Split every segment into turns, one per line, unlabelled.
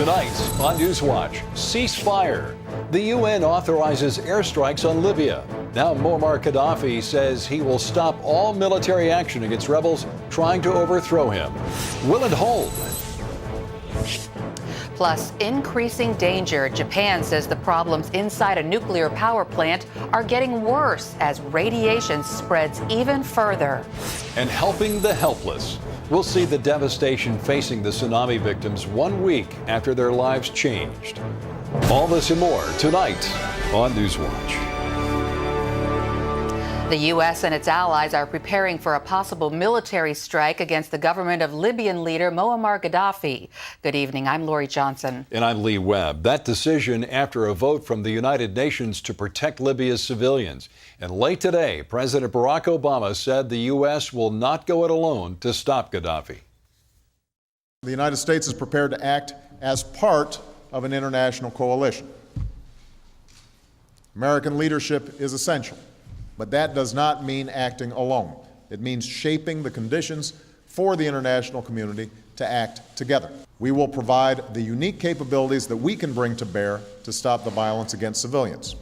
Tonight on NewsWatch, ceasefire. The UN authorizes airstrikes on Libya. Now Muammar Gaddafi says he will stop all military action against rebels trying to overthrow him. Will it hold?
Plus, increasing danger. Japan says the problems inside a nuclear power plant are getting worse as radiation spreads even further.
And helping the helpless. We'll see the devastation facing the tsunami victims 1 week after their lives changed. All this and more tonight on NewsWatch.
The U.S. and its allies are preparing for a possible military strike against the government of Libyan leader Muammar Gaddafi. Good evening. I'm Lori Johnson.
And I'm Lee Webb. That decision after a vote from the United Nations to protect Libya's civilians. And late today, President Barack Obama said the U.S. will not go it alone to stop Gaddafi.
The United States is prepared to act as part of an international coalition. American leadership is essential. But that does not mean acting alone. It means shaping the conditions for the international community to act together. We will provide the unique capabilities that we can bring to bear to stop the violence against civilians,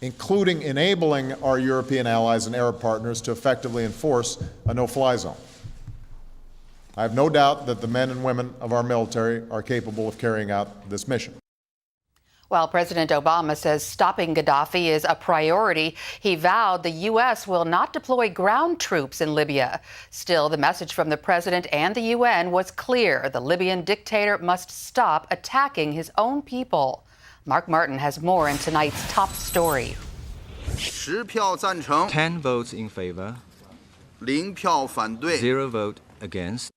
including enabling our European allies and Arab partners to effectively enforce a no-fly zone. I have no doubt that the men and women of our military are capable of carrying out this mission.
While President Obama says stopping Gaddafi is a priority, he vowed the U.S. will not deploy ground troops in Libya. Still, the message from the president and the UN was clear. The Libyan dictator must stop attacking his own people. Mark Martin has more in tonight's top story.
10票赞成
10 votes in favor,
0票反对
0 vote against.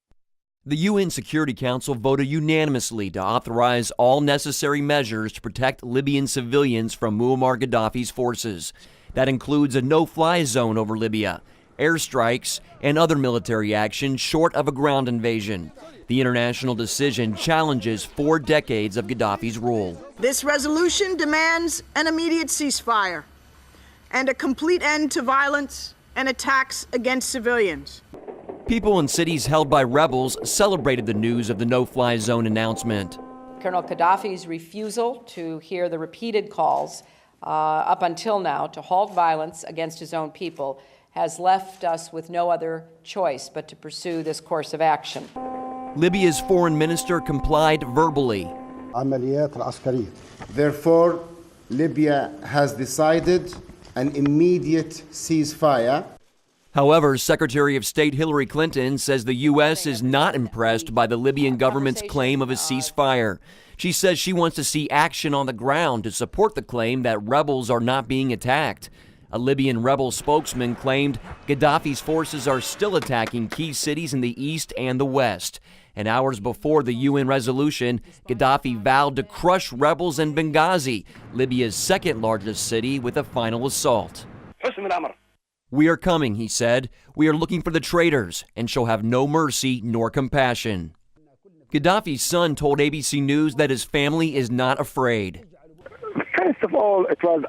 The UN Security Council voted unanimously to authorize all necessary measures to protect Libyan civilians from Muammar Gaddafi's forces. That includes a no-fly zone over Libya, airstrikes, and other military action short of a ground invasion. The international decision challenges 4 decades of Gaddafi's rule.
This resolution demands an immediate ceasefire and a complete end to violence and attacks against civilians.
People in cities held by rebels celebrated the news of the no-fly zone announcement.
Colonel Gaddafi's refusal to hear the repeated calls up until now to halt violence against his own people has left us with no other choice but to pursue this course of action.
Libya's foreign minister complied verbally.
Therefore, Libya has decided an immediate ceasefire.
However, Secretary of State Hillary Clinton says the U.S. is not impressed by the Libyan government's claim of a ceasefire. She says she wants to see action on the ground to support the claim that rebels are not being attacked. A Libyan rebel spokesman claimed Gaddafi's forces are still attacking key cities in the east and the west. And hours before the UN resolution, Gaddafi vowed to crush rebels in Benghazi, Libya's second largest city, with a final assault. We are coming, he said. We are looking for the traitors and shall have no mercy nor compassion. Gaddafi's son told ABC News that his family is not afraid.
First of all, it was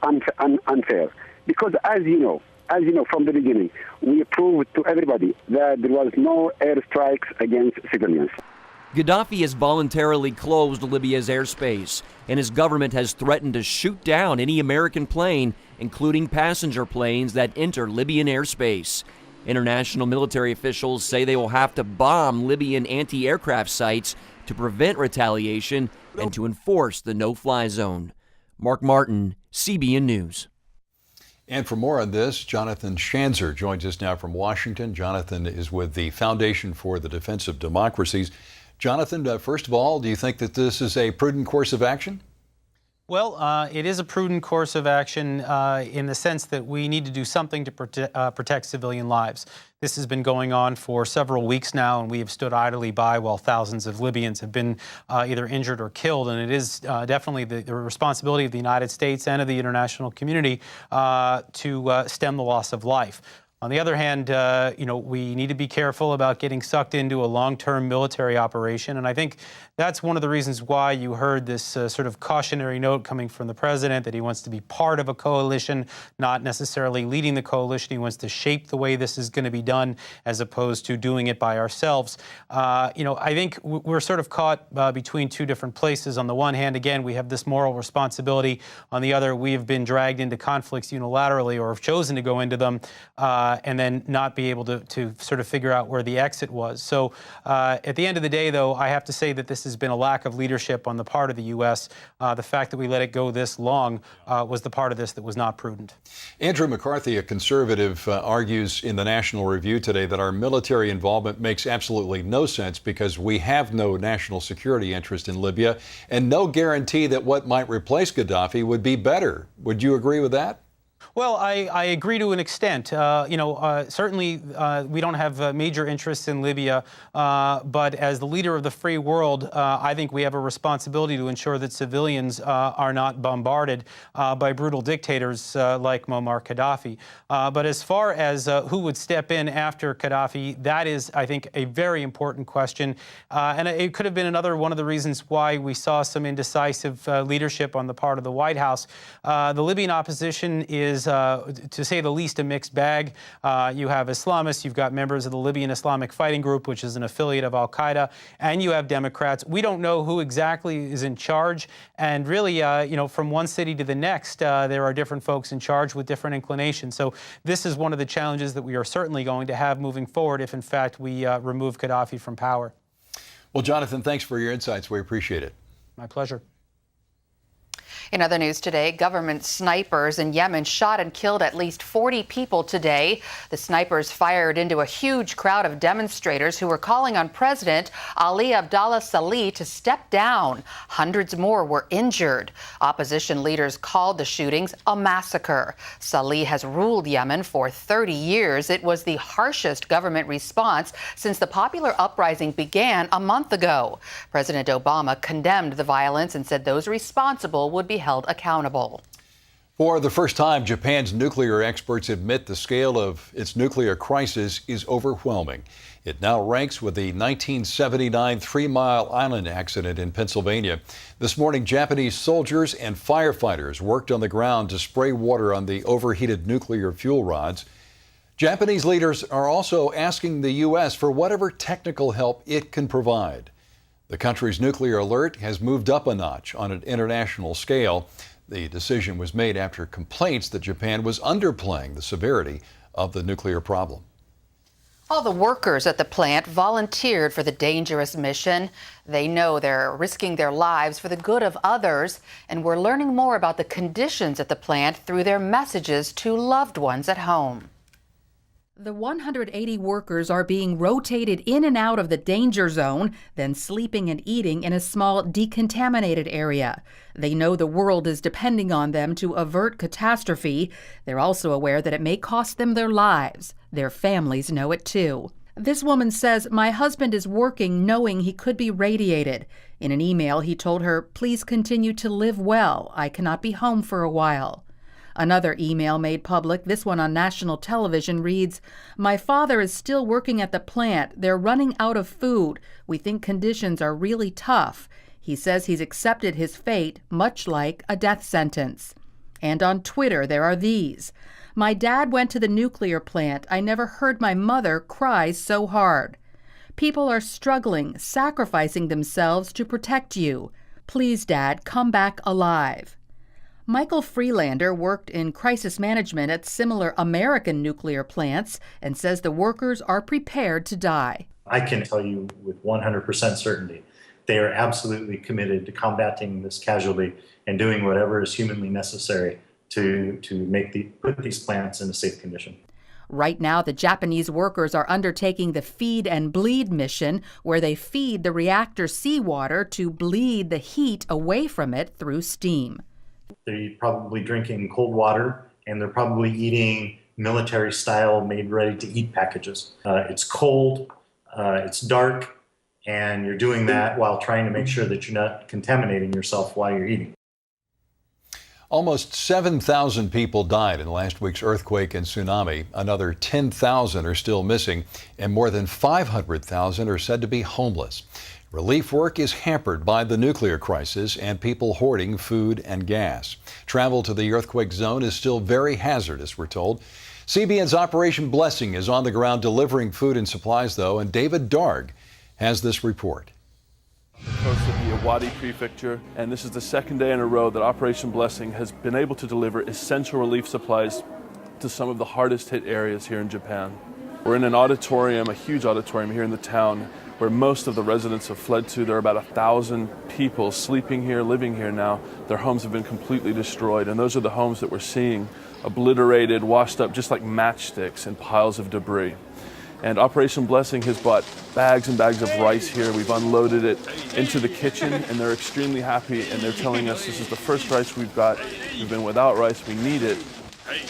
unfair because, as you know from the beginning, we proved to everybody that there was no airstrikes against civilians.
Gaddafi has voluntarily closed Libya's airspace, and his government has threatened to shoot down any American plane, including passenger planes that enter Libyan airspace. International military officials say they will have to bomb Libyan anti-aircraft sites to prevent retaliation and to enforce the no-fly zone. Mark Martin, CBN News.
And for more on this, Jonathan Schanzer joins us now from Washington. Jonathan is with the Foundation for the Defense of Democracies. Jonathan, first of all, do you think that this is a prudent course of action?
Well, it is a prudent course of action in the sense that we need to do something to protect civilian lives. This has been going on for several weeks now, and we have stood idly by while thousands of Libyans have been either injured or killed. And it is definitely the responsibility of the United States and of the international community to stem the loss of life. On the other hand, we need to be careful about getting sucked into a long-term military operation. And I think that's one of the reasons why you heard this sort of cautionary note coming from the president that he wants to be part of a coalition, not necessarily leading the coalition. He wants to shape the way this is going to be done as opposed to doing it by ourselves. I think we're sort of caught between two different places. On the one hand, again, we have this moral responsibility. On the other, we have been dragged into conflicts unilaterally or have chosen to go into them. And then not be able to sort of figure out where the exit was. So at the end of the day, though, I have to say that this has been a lack of leadership on the part of the U.S. The fact that we let it go this long was the part of this that was not prudent.
Andrew McCarthy, a conservative, argues in the National Review today that our military involvement makes absolutely no sense because we have no national security interest in Libya and no guarantee that what might replace Gaddafi would be better. Would you agree with that?
Well, I agree to an extent. Certainly we don't have major interests in Libya, but as the leader of the free world, I think we have a responsibility to ensure that civilians are not bombarded by brutal dictators like Muammar Gaddafi. But as far as who would step in after Gaddafi, that is, I think, a very important question. And it could have been another one of the reasons why we saw some indecisive leadership on the part of the White House. The Libyan opposition is, to say the least, a mixed bag. You have Islamists, you've got members of the Libyan Islamic Fighting Group, which is an affiliate of al-Qaeda, and you have Democrats. We don't know who exactly is in charge, and really, from one city to the next, there are different folks in charge with different inclinations. So this is one of the challenges that we are certainly going to have moving forward if, in fact, we remove Gaddafi from power.
Well, Jonathan, thanks for your insights. We appreciate it.
My pleasure.
In other news today, government snipers in Yemen shot and killed at least 40 people today. The snipers fired into a huge crowd of demonstrators who were calling on President Ali Abdullah Saleh to step down. Hundreds more were injured. Opposition leaders called the shootings a massacre. Saleh has ruled Yemen for 30 years. It was the harshest government response since the popular uprising began a month ago. President Obama condemned the violence and said those responsible would be held accountable.
For the first time, Japan's nuclear experts admit the scale of its nuclear crisis is overwhelming. It now ranks with the 1979 Three Mile Island accident in Pennsylvania. This morning, Japanese soldiers and firefighters worked on the ground to spray water on the overheated nuclear fuel rods. Japanese leaders are also asking the U.S. for whatever technical help it can provide. The country's nuclear alert has moved up a notch on an international scale. The decision was made after complaints that Japan was underplaying the severity of the nuclear problem.
All the workers at the plant volunteered for the dangerous mission. They know they're risking their lives for the good of others, and we're learning more about the conditions at the plant through their messages to loved ones at home.
The 180 workers are being rotated in and out of the danger zone, then sleeping and eating in a small decontaminated area. They know the world is depending on them to avert catastrophe. They're also aware that it may cost them their lives. Their families know it too. This woman says, "My husband is working knowing he could be radiated." In an email, he told her, "Please continue to live well. I cannot be home for a while." Another email made public, this one on national television, reads, "My father is still working at the plant. They're running out of food. We think conditions are really tough." He says he's accepted his fate, much like a death sentence. And on Twitter, there are these. "My dad went to the nuclear plant. I never heard my mother cry so hard." People are struggling, sacrificing themselves to protect you. Please, Dad, come back alive. Michael Freelander worked in crisis management at similar American nuclear plants and says the workers are prepared to die.
I can tell you with 100% certainty, they are absolutely committed to combating this casualty and doing whatever is humanly necessary to put these plants in a safe condition.
Right now, the Japanese workers are undertaking the Feed and Bleed mission, where they feed the reactor seawater to bleed the heat away from it through steam.
They're probably drinking cold water, and they're probably eating military-style, made-ready-to-eat packages. It's cold, it's dark, and you're doing that while trying to make sure that you're not contaminating yourself while you're eating.
Almost 7,000 people died in last week's earthquake and tsunami. Another 10,000 are still missing, and more than 500,000 are said to be homeless. Relief work is hampered by the nuclear crisis and people hoarding food and gas. Travel to the earthquake zone is still very hazardous, we're told. CBN's Operation Blessing is on the ground delivering food and supplies, though, and David Darg has this report.
Coast of the Awadi Prefecture, and this is the second day in a row that Operation Blessing has been able to deliver essential relief supplies to some of the hardest hit areas here in Japan. We're in an auditorium, a huge auditorium here in the town, where most of the residents have fled to. There are about 1,000 people sleeping here, living here now. Their homes have been completely destroyed, and those are the homes that we're seeing obliterated, washed up just like matchsticks and piles of debris. And Operation Blessing has brought bags and bags of rice here. We've unloaded it into the kitchen, and they're extremely happy, and they're telling us this is the first rice we've got. We've been without rice, we need it.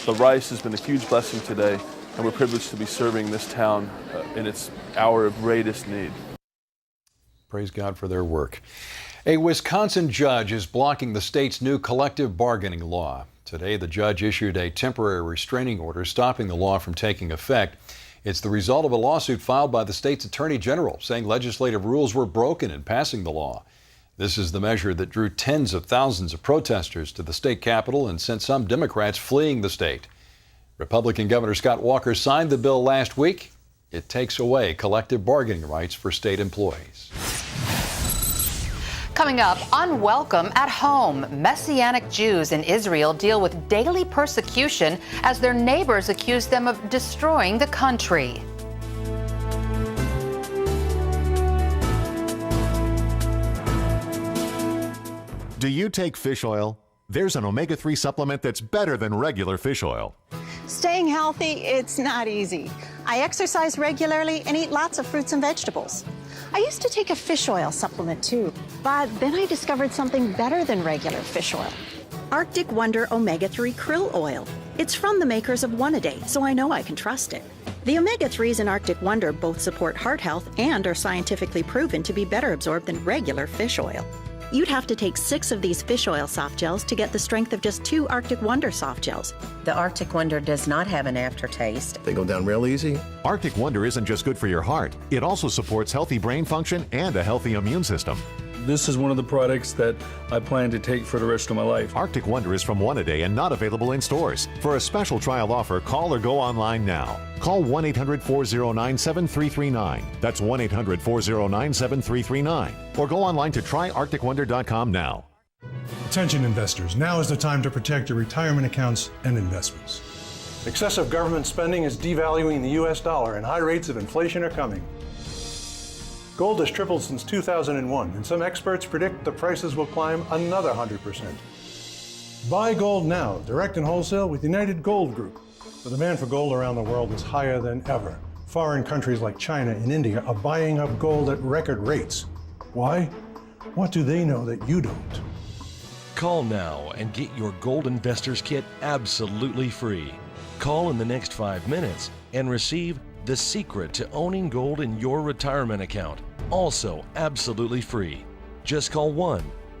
The rice has been a huge blessing today, and we're privileged to be serving this town in its hour of greatest need.
Praise God for their work. A Wisconsin judge is blocking the state's new collective bargaining law. Today, the judge issued a temporary restraining order stopping the law from taking effect. It's the result of a lawsuit filed by the state's attorney general saying legislative rules were broken in passing the law. This is the measure that drew tens of thousands of protesters to the state capitol and sent some Democrats fleeing the state. Republican Governor Scott Walker signed the bill last week. It takes away collective bargaining rights for state employees.
Coming up, unwelcome at home. Messianic Jews in Israel deal with daily persecution as their neighbors accuse them of destroying the country.
Do you take fish oil? There's an omega-3 supplement that's better than regular fish oil.
Staying healthy, it's not easy. I exercise regularly and eat lots of fruits and vegetables. I used to take a fish oil supplement too, but then I discovered something better than regular fish oil. Arctic Wonder Omega-3 Krill Oil. It's from the makers of One A Day, so I know I can trust it. The omega-3s in Arctic Wonder both support heart health and are scientifically proven to be better absorbed than regular fish oil. You'd have to take 6 of these fish oil soft gels to get the strength of just 2 Arctic Wonder soft gels.
The Arctic Wonder does not have an aftertaste.
They go down real easy. Arctic Wonder isn't just good for your heart. It also supports healthy brain function and a healthy immune system.
This is one of the products that I plan to take for the rest of my life.
Arctic Wonder is from One A Day and not available in stores. For a special trial offer, call or go online now. Call 1-800-409-7339. That's 1-800-409-7339. Or go online to tryarcticwonder.com now.
Attention investors, now is the time to protect your retirement accounts and investments. Excessive government spending is devaluing the U.S. dollar and high rates of inflation are coming. Gold has tripled since 2001, and some experts predict the prices will climb another 100%. Buy gold now, direct and wholesale with United Gold Group. The demand for gold around the world is higher than ever. Foreign countries like China and India are buying up gold at record rates. Why? What do they know that you don't?
Call now and get your Gold Investors Kit absolutely free. Call in the next 5 minutes and receive The Secret to Owning Gold in Your Retirement Account, also absolutely free. Just call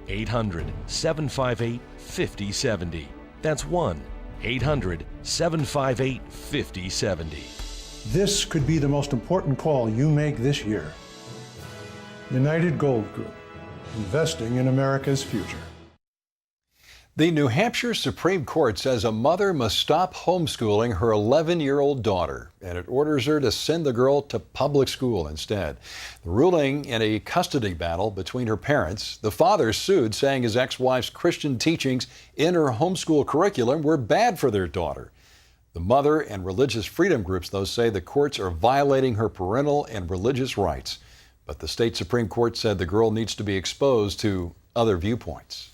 1-800-758-5070. That's 1-800-758-5070.
This could be the most important call you make this year. United Gold Group, investing in America's future.
The New Hampshire Supreme Court says a mother must stop homeschooling her 11-year-old daughter, and it orders her to send the girl to public school instead. The ruling in a custody battle between her parents. The father sued, saying his ex-wife's Christian teachings in her homeschool curriculum were bad for their daughter. The mother and religious freedom groups, though, say the courts are violating her parental and religious rights. But the state Supreme Court said the girl needs to be exposed to other viewpoints.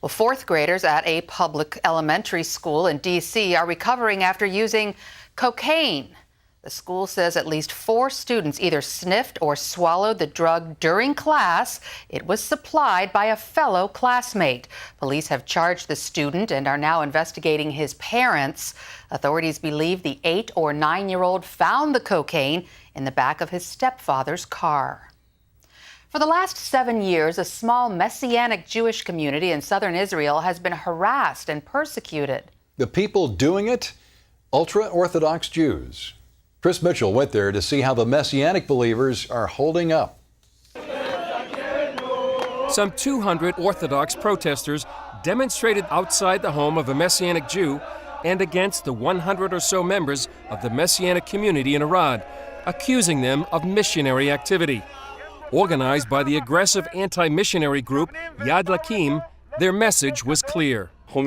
Well, 4th graders at a public elementary school in D.C. are recovering after using cocaine. The school says at least 4 students either sniffed or swallowed the drug during class. It was supplied by a fellow classmate. Police have charged the student and are now investigating his parents. Authorities believe the 8 or 9-year-old found the cocaine in the back of his stepfather's car. For the last 7 years, a small Messianic Jewish community in southern Israel has been harassed and persecuted.
The people doing it? Ultra-Orthodox Jews. Chris Mitchell went there to see how the Messianic believers are holding up.
Some 200 Orthodox protesters demonstrated outside the home of a Messianic Jew and against the 100 or so members of the Messianic community in Arad, accusing them of missionary activity. Organized by the aggressive anti-missionary group Yad Lakim, their message was clear.
We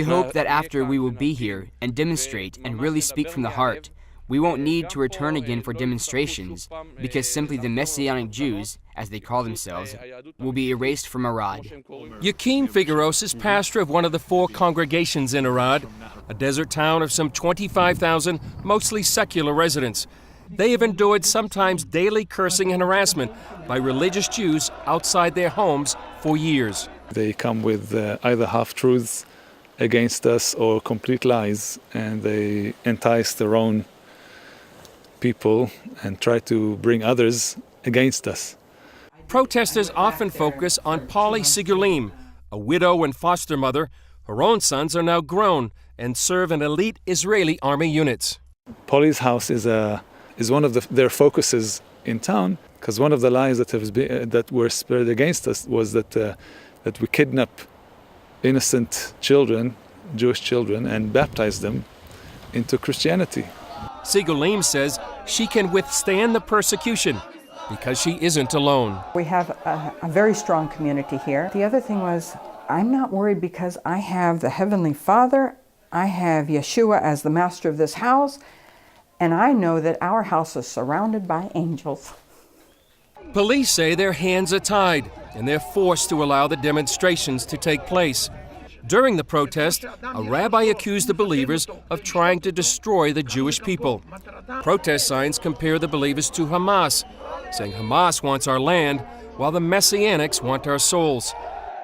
hope that after we will be here and demonstrate and really speak from the heart, we won't need to return again for demonstrations, because simply the Messianic Jews, as they call themselves, will be erased from Arad.
Yakim Figueros is pastor of one of the 4 congregations in Arad, a desert town of some 25,000, mostly secular residents. They have endured sometimes daily cursing and harassment by religious Jews outside their homes for years.
They come with either half-truths against us or complete lies, and they entice their own people and try to bring others against us.
Protesters often focus on Polly Sigulim, a widow and foster mother. Her own sons are now grown and serve in elite Israeli army units.
Polly's house is one of their focuses in town, because one of the lies that were spread against us was that we kidnap innocent children, Jewish children, and baptize them into Christianity.
Sigulim says she can withstand the persecution because she isn't alone.
We have a very strong community here. The other thing was, I'm not worried because I have the Heavenly Father, I have Yeshua as the master of this house, and I know that our house is surrounded by angels.
Police say their hands are tied and they're forced to allow the demonstrations to take place. During the protest, a rabbi accused the believers of trying to destroy the Jewish people. Protest signs compare the believers to Hamas, saying Hamas wants our land while the Messianics want our souls.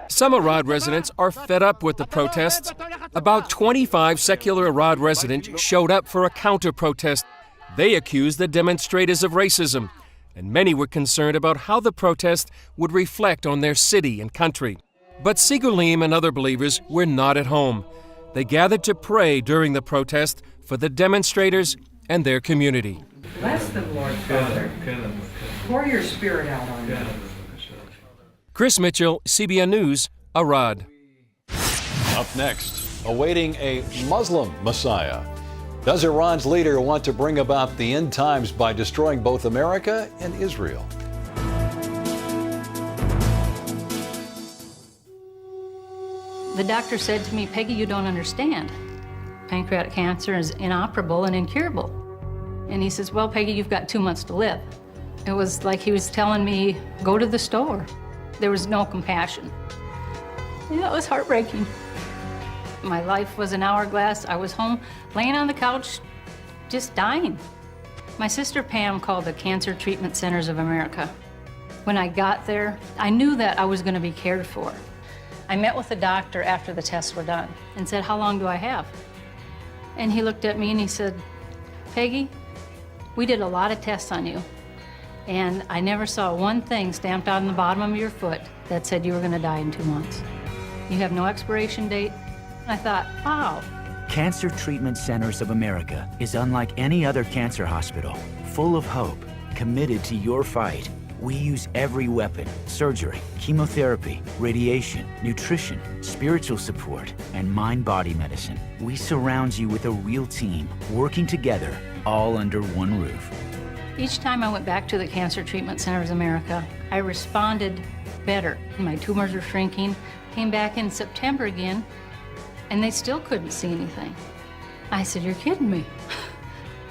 Some Arad residents are fed up with the protests. About 25 secular Arad residents showed up for a counter-protest. They accused the demonstrators of racism, and many were concerned about how the protest would reflect on their city and country. But Sigulim and other believers were not at home. They gathered to pray during the protest for the demonstrators and their community.
Bless them, Lord Father. Pour your spirit out on them.
Chris Mitchell, CBN News, Arad.
Up next, awaiting a Muslim Messiah. Does Iran's leader want to bring about the end times by destroying both America and Israel?
The doctor said to me, Peggy, you don't understand. Pancreatic cancer is inoperable and incurable. And he says, well, Peggy, you've got 2 months to live. It was like he was telling me, go to the store. There was no compassion. Yeah, it was heartbreaking. My life was an hourglass. I was home, laying on the couch, just dying. My sister Pam called the Cancer Treatment Centers of America. When I got there, I knew that I was going to be cared for. I met with the doctor after the tests were done and said, how long do I have? And he looked at me and he said, Peggy, we did a lot of tests on you, and I never saw one thing stamped out on the bottom of your foot that said you were going to die in 2 months. You have no expiration date. And I thought, wow.
Cancer Treatment Centers of America is unlike any other cancer hospital, full of hope, committed to your fight. We use every weapon: surgery, chemotherapy, radiation, nutrition, spiritual support, and mind-body medicine. We surround you with a real team, working together, all under one roof.
Each time I went back to the Cancer Treatment Centers of America, I responded better. My tumors were shrinking. Came back in September again, and they still couldn't see anything. I said, you're kidding me.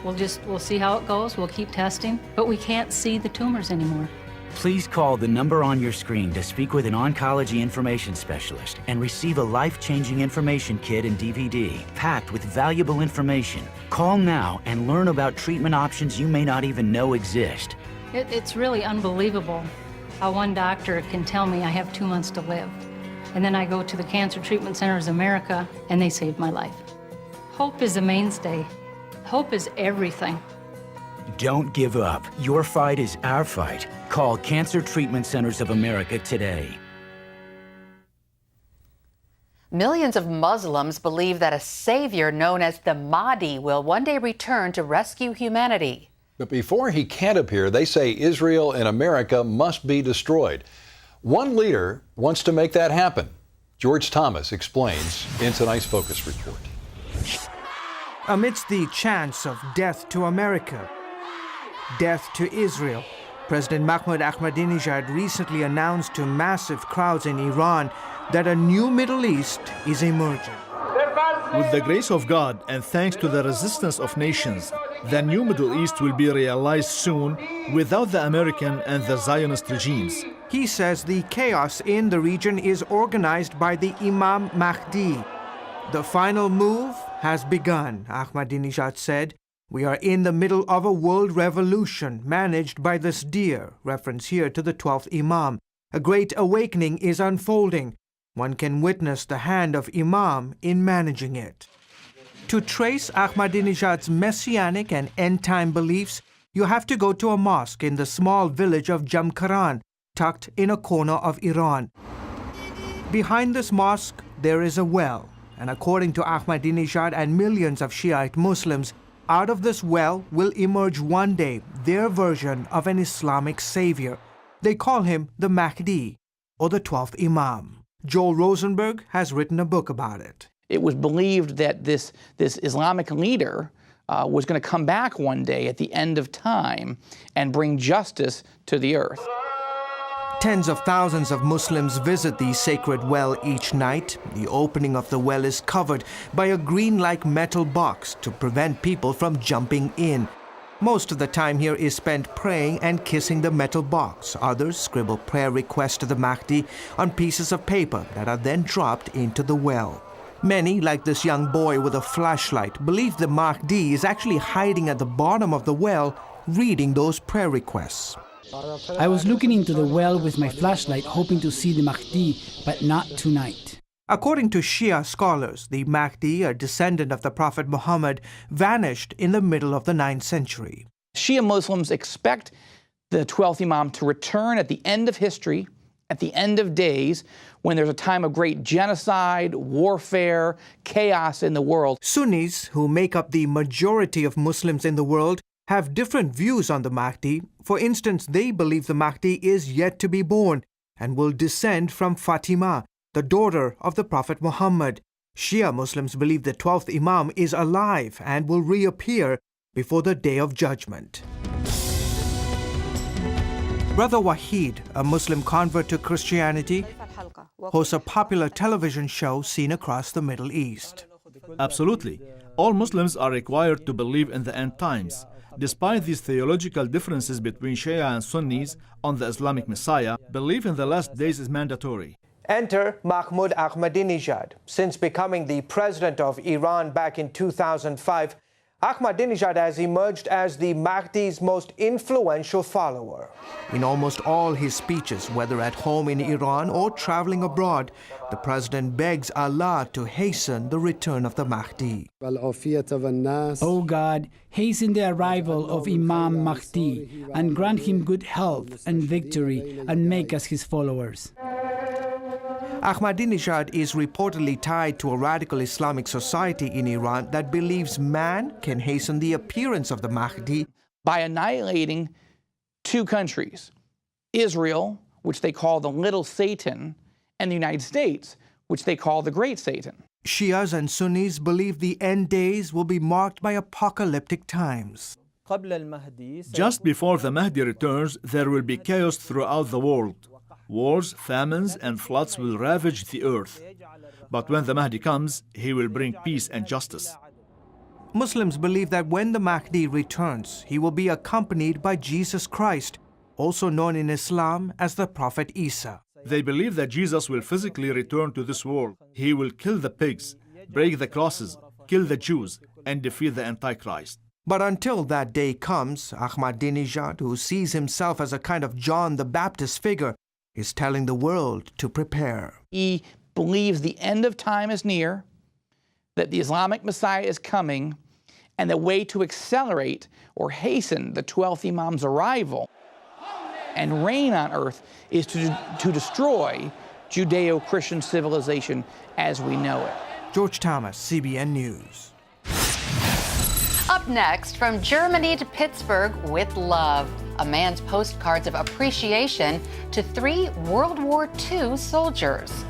We'll see how it goes. We'll keep testing, but we can't see the tumors anymore.
Please call the number on your screen to speak with an oncology information specialist and receive a life-changing information kit and DVD packed with valuable information. Call now and learn about treatment options you may not even know exist.
It's really unbelievable how one doctor can tell me I have 2 months to live. And then I go to the Cancer Treatment Centers of America and they saved my life. Hope is a mainstay. Hope is everything.
Don't give up. Your fight is our fight. Call Cancer Treatment Centers of America today.
Millions of Muslims believe that a savior known as the Mahdi will one day return to rescue humanity.
But before he can appear, they say Israel and America must be destroyed. One leader wants to make that happen. George Thomas explains in tonight's Focus Report.
Amidst the chants of death to America, death to Israel, President Mahmoud Ahmadinejad recently announced to massive crowds in Iran that a new Middle East is emerging.
With the grace of God and thanks to the resistance of nations, the new Middle East will be realized soon without the American and the Zionist regimes.
He says the chaos in the region is organized by the Imam Mahdi. The final move has begun, Ahmadinejad said. We are in the middle of a world revolution managed by this dear, reference here to the 12th Imam. A great awakening is unfolding. One can witness the hand of Imam in managing it. To trace Ahmadinejad's messianic and end-time beliefs, you have to go to a mosque in the small village of Jamkaran, tucked in a corner of Iran. Behind this mosque, there is a well, and according to Ahmadinejad and millions of Shiite Muslims, out of this well will emerge one day their version of an Islamic savior. They call him the Mahdi, or the 12th Imam. Joel Rosenberg has written a book about it.
It was believed that this Islamic leader was going to come back one day at the end of time and bring justice to the earth.
Tens of thousands of Muslims visit the sacred well each night. The opening of the well is covered by a green-like metal box to prevent people from jumping in. Most of the time here is spent praying and kissing the metal box. Others scribble prayer requests to the Mahdi on pieces of paper that are then dropped into the well. Many, like this young boy with a flashlight, believe the Mahdi is actually hiding at the bottom of the well, reading those prayer requests.
I was looking into the well with my flashlight, hoping to see the Mahdi, but not tonight.
According to Shia scholars, the Mahdi, a descendant of the Prophet Muhammad, vanished in the middle of the 9th century.
Shia Muslims expect the 12th Imam to return at the end of history, at the end of days, when there's a time of great genocide, warfare, chaos in the world.
Sunnis, who make up the majority of Muslims in the world, have different views on the Mahdi. For instance, they believe the Mahdi is yet to be born and will descend from Fatima, the daughter of the Prophet Muhammad. Shia Muslims believe the 12th Imam is alive and will reappear before the Day of Judgment. Brother Wahid, a Muslim convert to Christianity, hosts a popular television show seen across the Middle East.
Absolutely. All Muslims are required to believe in the end times. Despite these theological differences between Shia and Sunnis on the Islamic Messiah, belief in the last days is mandatory.
Enter Mahmoud Ahmadinejad. Since becoming the president of Iran back in 2005, Ahmadinejad has emerged as the Mahdi's most influential follower. In almost all his speeches, whether at home in Iran or traveling abroad, the president begs Allah to hasten the return of the Mahdi.
O God, hasten the arrival of Imam Mahdi and grant him good health and victory and make us his followers.
Ahmadinejad is reportedly tied to a radical Islamic society in Iran that believes man can hasten the appearance of the Mahdi
by annihilating two countries, Israel, which they call the Little Satan, and the United States, which they call the Great Satan.
Shias and Sunnis believe the end days will be marked by apocalyptic times.
Just before the Mahdi returns, there will be chaos throughout the world. Wars, famines, and floods will ravage the earth. But when the Mahdi comes, he will bring peace and justice.
Muslims believe that when the Mahdi returns, he will be accompanied by Jesus Christ, also known in Islam as the Prophet Isa.
They believe that Jesus will physically return to this world. He will kill the pigs, break the crosses, kill the Jews, and defeat the Antichrist.
But until that day comes, Ahmadinejad, who sees himself as a kind of John the Baptist figure, is telling the world to prepare.
He believes the end of time is near, that the Islamic Messiah is coming, And the way to accelerate or hasten the 12th Imam's arrival and reign on earth is to destroy Judeo-Christian civilization as we know it.
George Thomas, CBN News.
Up next, from Germany to Pittsburgh with love. A man's postcards of appreciation to 3 World War II soldiers.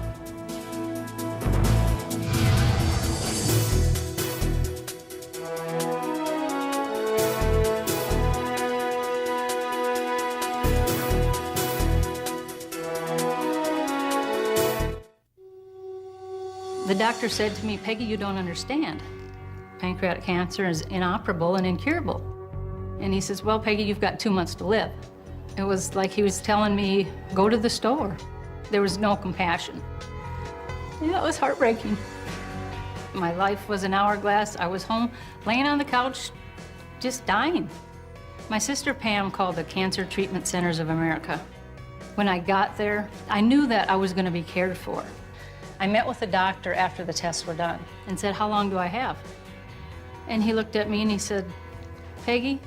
The doctor said to me, Peggy, you don't understand. Pancreatic cancer is inoperable and incurable. And he says, well, Peggy, you've got 2 months to live. It was like he was telling me, go to the store. There was no compassion. Yeah, it was heartbreaking. My life was an hourglass. I was home, laying on the couch, just dying. My sister Pam called the Cancer Treatment Centers of America. When I got there, I knew that I was going to be cared for. I met with the doctor after the tests were done and said, how long do I have? And he looked at me and he said, Peggy,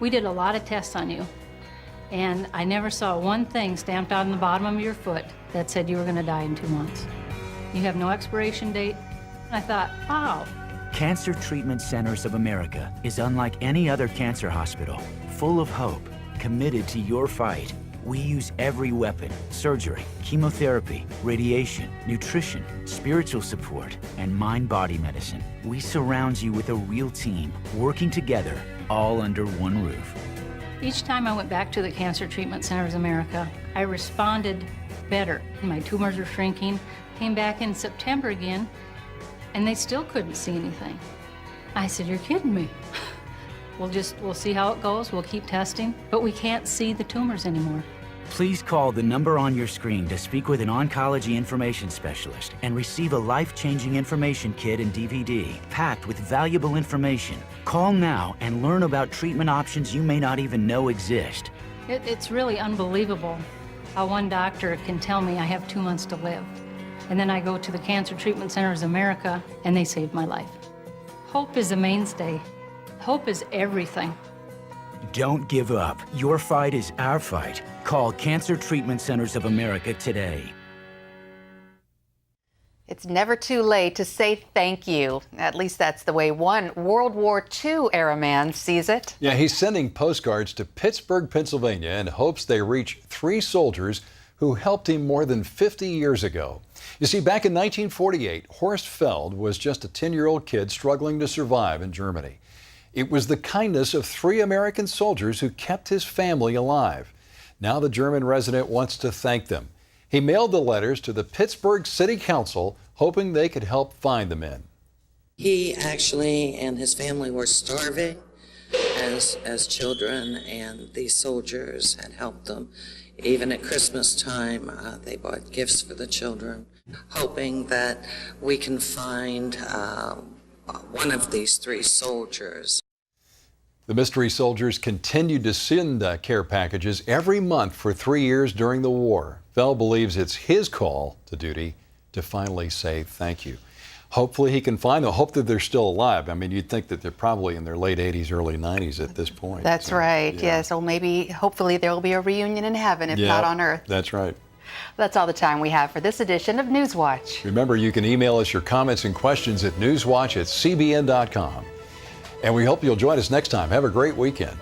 we did a lot of tests on you, and I never saw one thing stamped on the bottom of your foot that said you were going to die in 2 months. You have no expiration date. And I thought, wow.
Cancer Treatment Centers of America is unlike any other cancer hospital, full of hope, committed to your fight. We use every weapon: surgery, chemotherapy, radiation, nutrition, spiritual support, and mind-body medicine. We surround you with a real team, working together, all under one roof.
Each time I went back to the Cancer Treatment Centers of America, I responded better. My tumors were shrinking. Came back in September again, and they still couldn't see anything. I said, you're kidding me. We'll see how it goes. We'll keep testing, but we can't see the tumors anymore.
Please call the number on your screen to speak with an oncology information specialist and receive a life-changing information kit and DVD packed with valuable information. Call now and learn about treatment options you may not even know exist.
It's really unbelievable how one doctor can tell me I have 2 months to live. And then I go to the Cancer Treatment Centers of America and they saved my life. Hope is a mainstay. Hope is everything.
Don't give up. Your fight is our fight. Call Cancer Treatment Centers of America today.
It's never too late to say thank you. At least that's the way one World War II era man sees it.
Yeah, he's sending postcards to Pittsburgh, Pennsylvania, in hopes they reach 3 soldiers who helped him more than 50 years ago. You see, back in 1948, Horst Feld was just a 10-year-old kid struggling to survive in Germany. It was the kindness of 3 American soldiers who kept his family alive. Now the German resident wants to thank them. He mailed the letters to the Pittsburgh City Council, hoping they could help find the men.
He actually and his family were starving as children, and these soldiers had helped them. Even at Christmas time, they bought gifts for the children, hoping that we can find one of these 3 soldiers.
The mystery soldiers continued to send care packages every month for 3 years during the war. Fell believes it's his call to duty to finally say thank you. Hopefully he can find them. Hope that they're still alive. I mean, you'd think that they're probably in their late 80s, early 90s at this point.
That's right. Yeah. Yes. So maybe, hopefully, there will be a reunion in heaven, if not on earth.
That's right.
That's all the time we have for this edition of NewsWatch.
Remember, you can email us your comments and questions at newswatch@cbn.com. And we hope you'll join us next time. Have a great weekend.